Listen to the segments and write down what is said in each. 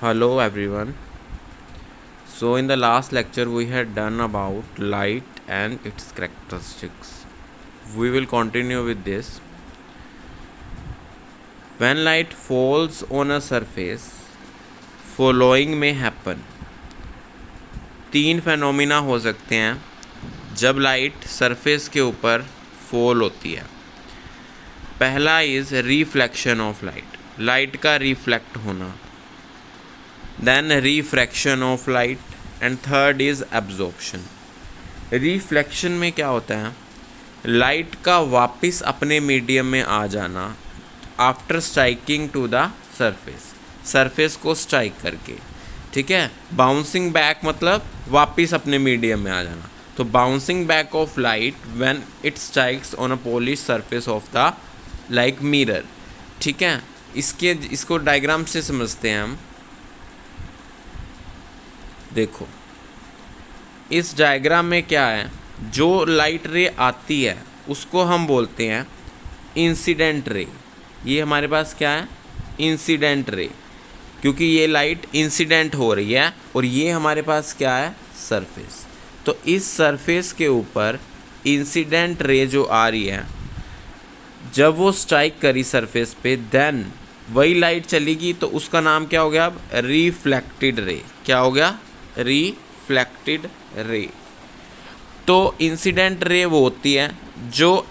Hello everyone. So in the last lecture we had done about light and its characteristics. We will continue with this. When light falls on a surface, following may happen. 3 phenomena हो सकते हैं जब light surface के ऊपर fall होती है। पहला is reflection of light का रिफ्लेक्ट होना, then refraction of light and third is absorption. Reflection में क्या होता है, लाइट का वापस अपने मीडियम में आ जाना after striking to the surface को स्ट्राइक करके, ठीक है। बाउंसिंग बैक मतलब वापस अपने मीडियम में आ जाना। तो bouncing back of light when it strikes on a polish surface of the like mirror, ठीक है। इसको डायग्राम से समझते हैं हम। देखो इस डायग्राम में क्या है, जो लाइट रे आती है उसको हम बोलते हैं इंसिडेंट रे। ये हमारे पास क्या है, इंसिडेंट रे, क्योंकि ये लाइट इंसिडेंट हो रही है और ये हमारे पास क्या है, सरफेस। तो इस सरफेस के ऊपर इंसिडेंट रे जो आ रही है, जब वो स्ट्राइक करी सरफेस पे, देन वही लाइट चलेगी तो उसका नाम क्या हो गया, अब रिफ्लेक्टेड रे। क्या हो गया, रिफ्लेक्टेड रे। तो इंसिडेंट रे वो होती है जो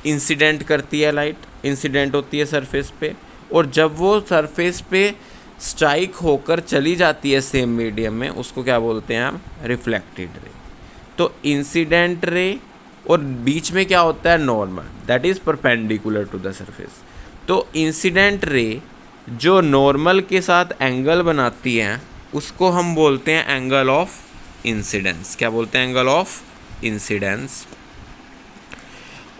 इंसिडेंट करती है, लाइट इंसिडेंट होती है सरफेस पे, और जब वो सरफेस पे स्ट्राइक होकर चली जाती है सेम मीडियम में, उसको क्या बोलते हैं हम, रिफ्लेक्टेड रे। तो इंसिडेंट रे और बीच में क्या होता है, normal, that is perpendicular to the surface. तो इंसिडेंट रे जो नॉर्मल के साथ एंगल बनाती हैं उसको हम बोलते हैं एंगल ऑफ इंसिडेंस। क्या बोलते हैं, एंगल ऑफ इंसिडेंस।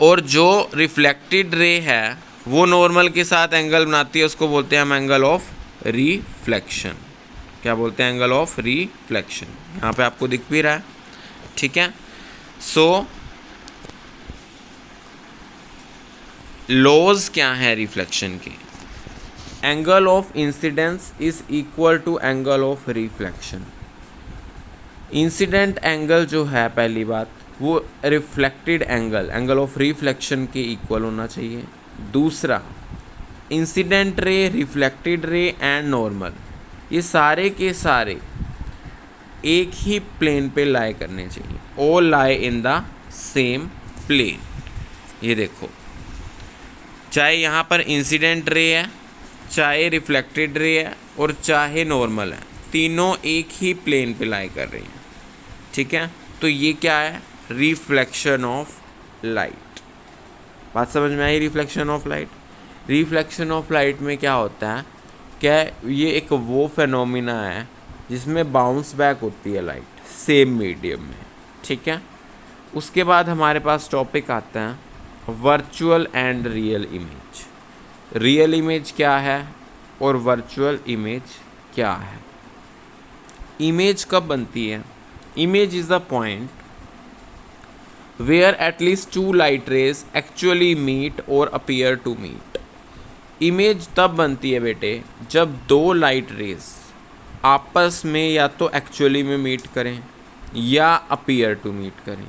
और जो रिफ्लेक्टेड रे है वो नॉर्मल के साथ एंगल बनाती है, उसको बोलते हैं हम एंगल ऑफ रिफ्लेक्शन। क्या बोलते हैं, एंगल ऑफ रिफ्लेक्शन। यहाँ पे आपको दिख भी रहा है, ठीक है। सो लॉज क्या है रिफ्लेक्शन के, angle of incidence is equal to angle of reflection. Incident angle जो है, पहली बात, वो रिफ्लेक्टेड एंगल ऑफ रिफ्लेक्शन के इक्वल होना चाहिए। दूसरा, incident ray, reflected ray and normal, ये सारे के सारे एक ही प्लेन पे लाई करने चाहिए। All lie in the same plane. ये देखो, चाहे यहाँ पर इंसिडेंट रे है, चाहे रिफ्लेक्टेड रे है और चाहे नॉर्मल है, तीनों एक ही प्लेन पे लाई कर रही हैं, ठीक है। तो ये क्या है, रिफ्लेक्शन ऑफ लाइट। बात समझ में आई, reflection of light. Reflection of light में क्या होता है, क्या ये एक वो फेनोमिना है जिसमें बाउंस बैक होती है लाइट सेम मीडियम में, ठीक है। उसके बाद हमारे पास टॉपिक आता है virtual and real image. Real image क्या है और वर्चुअल इमेज क्या है। इमेज कब बनती है, image is the point where at least 2 light rays actually meet और अपीयर टू मीट। इमेज तब बनती है बेटे जब 2 लाइट रेज आपस में या तो एक्चुअली में मीट करें या अपीयर टू मीट करें।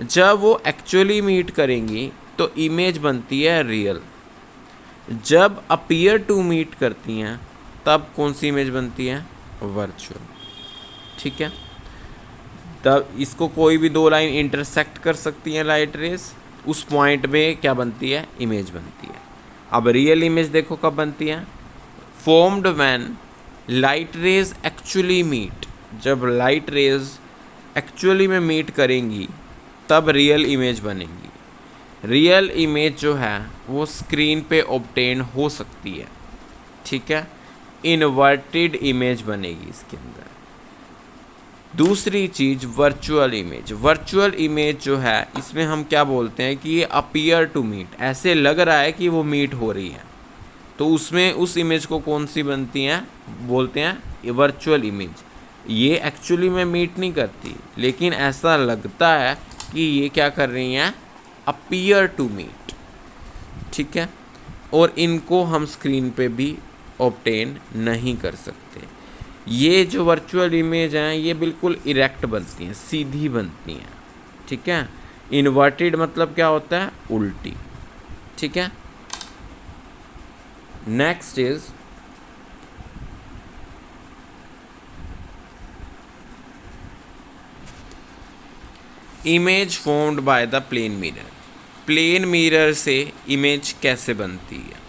जब वो एक्चुअली मीट करेंगी तो इमेज बनती है रियल। जब अपीयर टू मीट करती हैं तब कौन सी इमेज बनती है, वर्चुअल, ठीक है। तब इसको कोई भी 2 लाइन इंटरसेक्ट कर सकती हैं लाइट रेज, उस पॉइंट में क्या बनती है, इमेज बनती है। अब रियल इमेज देखो कब बनती है, formed when light rays actually meet. जब लाइट रेज एक्चुअली में मीट करेंगी तब रियल इमेज बनेगी। रियल इमेज जो है वो स्क्रीन पे ऑब्टेन हो सकती है, ठीक है। इन्वर्टेड इमेज बनेगी इसके अंदर। दूसरी चीज़ वर्चुअल इमेज। वर्चुअल इमेज जो है इसमें हम क्या बोलते हैं कि ये अपीयर टू मीट, ऐसे लग रहा है कि वो मीट हो रही है, तो उसमें उस इमेज को कौन सी बनती हैं, बोलते हैं वर्चुअल इमेज। ये एक्चुअली में मीट नहीं करती, लेकिन ऐसा लगता है कि ये क्या कर रही हैं, अपीयर टू मीट, ठीक है। और इनको हम स्क्रीन पे भी ऑब्टेन नहीं कर सकते। ये जो वर्चुअल इमेज हैं ये बिल्कुल इरेक्ट बनती हैं, सीधी बनती हैं, ठीक है। इन्वर्टेड मतलब क्या होता है, उल्टी, ठीक है। Next is image formed by the plane mirror. Plane mirror से इमेज कैसे बनती है।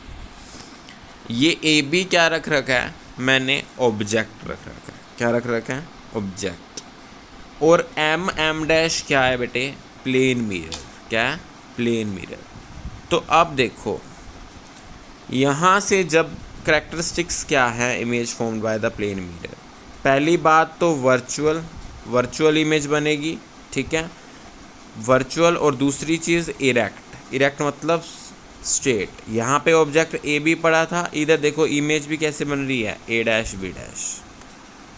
ये ए बी क्या रख रखा है, मैंने ऑब्जेक्ट रख रखा है, क्या रख रखा है, ऑब्जेक्ट। और एम एम डैश क्या है बेटे, प्लेन मिरर, क्या है, प्लेन मिरर। तो अब देखो यहाँ से जब करैक्टरिस्टिक्स क्या है image formed by the plane mirror, पहली बात तो वर्चुअल इमेज बनेगी, ठीक है, वर्चुअल। और दूसरी चीज़ इरेक्ट, इरेक्ट मतलब स्ट्रेट। यहाँ पे ऑब्जेक्ट ए बी पड़ा था, इधर देखो इमेज भी कैसे बन रही है, ए डैश बी डैश,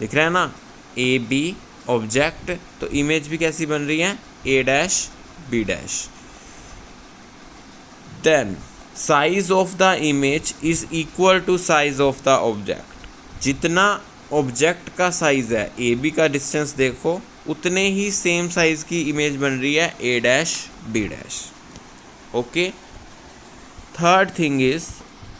दिख रहा है ना, ए बी ऑब्जेक्ट, तो इमेज भी कैसी बन रही है, A dash B dash. Then size of the image is equal to size of the object. जितना ऑब्जेक्ट का साइज है, ए बी का डिस्टेंस देखो, उतने ही सेम साइज की इमेज बन रही है A dash B dash, okay. Third thing is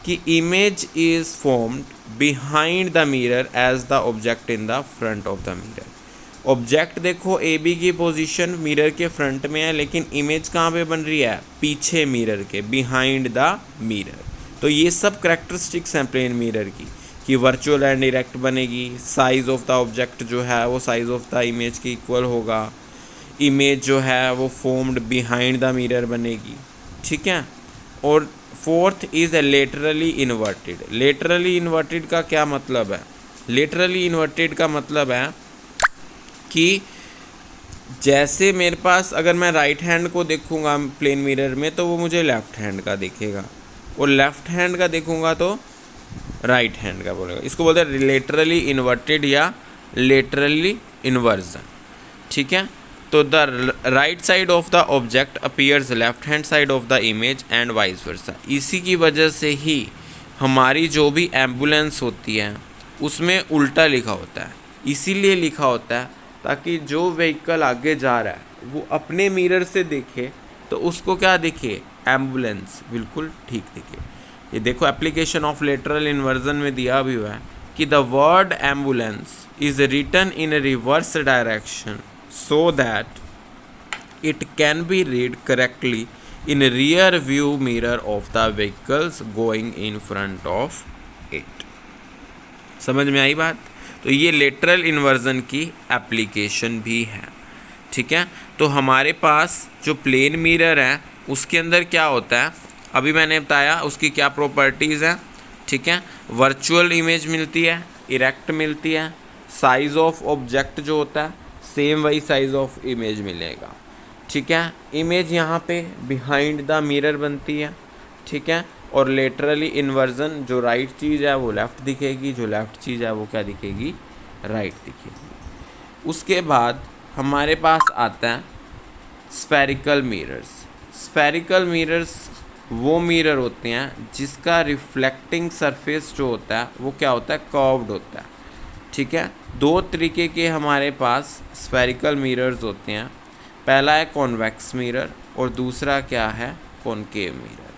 कि image is formed behind the mirror as the object in the front of the mirror. Object देखो ए बी की पोजीशन मिरर के front में है, लेकिन इमेज कहाँ पे बन रही है, पीछे मिरर के, बिहाइंड द मिरर। तो ये सब करैक्टरिस्टिक्स हैं प्लेन मिरर की, कि वर्चुअल एंड डायरेक्ट बनेगी, साइज ऑफ द ऑब्जेक्ट जो है वो साइज ऑफ द इमेज के इक्वल होगा, इमेज जो है वो फॉर्म्ड बिहाइंड द मिरर बनेगी, ठीक है। और fourth is laterally inverted. Laterally inverted का क्या मतलब है, लेटरली इन्वर्टेड का मतलब है कि जैसे मेरे पास अगर मैं राइट हैंड को देखूंगा प्लेन मिरर में तो वो मुझे लेफ्ट हैंड का दिखेगा, और लेफ्ट हैंड का देखूंगा तो राइट हैंड का बोलेगा। इसको बोलते हैं लेटरली इन्वर्टेड या लेटरली इन्वर्जन, ठीक है। तो the right side of the object appears left hand side of the image and vice versa. इसी की वजह से ही हमारी जो भी एम्बुलेंस होती है उसमें उल्टा लिखा होता है, इसीलिए लिखा होता है ताकि जो व्हीकल आगे जा रहा है वो अपने मिरर से देखे तो उसको क्या दिखे, एम्बुलेंस बिल्कुल ठीक दिखे। ये देखो एप्लीकेशन ऑफ लेटरल इन्वर्जन में दिया भी हुआ है कि the word ambulance is written in reverse direction so that it can be read correctly in rear view mirror of the vehicles going in front of it. समझ में आई बात। तो ये लेटरल इन्वर्जन की एप्लीकेशन भी है, ठीक है। तो हमारे पास जो प्लेन मिरर है उसके अंदर क्या होता है, अभी मैंने बताया उसकी क्या प्रॉपर्टीज़ हैं, ठीक है। वर्चुअल इमेज मिलती है, इरेक्ट मिलती है, साइज ऑफ ऑब्जेक्ट जो होता है सेम वही साइज ऑफ इमेज मिलेगा, ठीक है। इमेज यहाँ पे बिहाइंड द मिरर बनती है, ठीक है। और लेटरली इन्वर्जन जो राइट चीज़ है वो लेफ़्ट दिखेगी, जो लेफ़्ट चीज़ है वो क्या दिखेगी, राइट दिखेगी। उसके बाद हमारे पास आता है स्फेरिकल मिरर्स। स्फेरिकल मिरर्स वो मिरर होते हैं जिसका रिफ्लेक्टिंग सरफेस जो होता है वो क्या होता है, कर्व्ड होता है, ठीक है। दो तरीके के हमारे पास स्फेरिकल मिरर्स होते हैं, पहला है कॉन्वेक्स मिरर और दूसरा क्या है, कॉनकेव मिरर।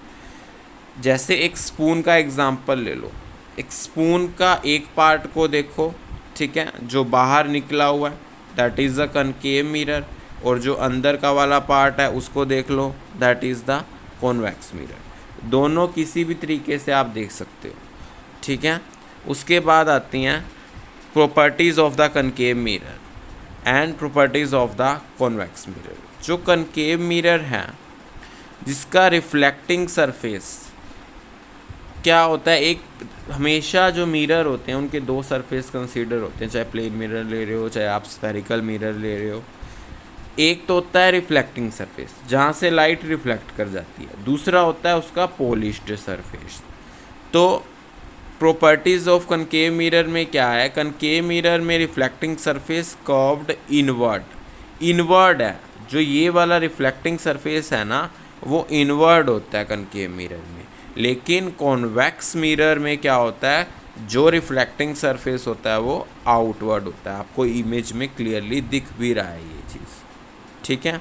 जैसे एक स्पून का एग्जांपल ले लो, एक स्पून का एक पार्ट को देखो, ठीक है, जो बाहर निकला हुआ है that is the concave mirror, और जो अंदर का वाला पार्ट है उसको देख लो that is the convex mirror. दोनों किसी भी तरीके से आप देख सकते हो, ठीक है। उसके बाद आती हैं properties of the concave mirror and properties of the convex mirror. जो कॉनकेव मिरर है जिसका रिफ्लेक्टिंग सरफेस क्या होता है, एक हमेशा जो मिरर होते हैं उनके दो सरफेस कंसीडर होते हैं, चाहे प्लेन मिरर ले रहे हो चाहे आप स्फेरिकल मिरर ले रहे हो। एक तो होता है रिफ्लेक्टिंग सरफेस जहाँ से लाइट रिफ्लेक्ट कर जाती है, दूसरा होता है उसका पॉलिश्ड सरफेस। तो प्रॉपर्टीज़ ऑफ कनकेव मिरर में क्या है, कनकेव मिरर में रिफ्लेक्टिंग सरफेस कर्व्ड इनवर्ड है। जो ये वाला रिफ्लेक्टिंग सरफेस है ना वो इनवर्ड होता है कनकेव मिरर में, लेकिन कॉन्वेक्स मिरर में क्या होता है, जो रिफ्लेक्टिंग सरफेस होता है वो आउटवर्ड होता है। आपको इमेज में क्लियरली दिख भी रहा है ये चीज़, ठीक है।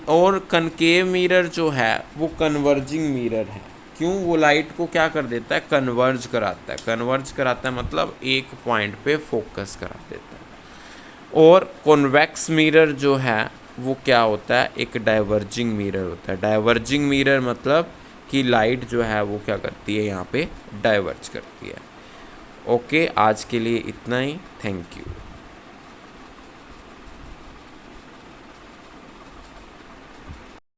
और कनकेव मिरर जो है वो कन्वर्जिंग मिरर है। क्यों? वो लाइट को क्या कर देता है? कन्वर्ज कराता है। कन्वर्ज कराता है मतलब एक पॉइंट पे फोकस करा देता है। और कॉन्वेक्स मिरर जो है वो क्या होता है? एक डाइवर्जिंग मिरर होता है। डाइवर्जिंग मिरर मतलब कि लाइट जो है वो क्या करती है, यहाँ पे डाइवर्ज करती है। ओके, आज के लिए इतना ही। Thank you.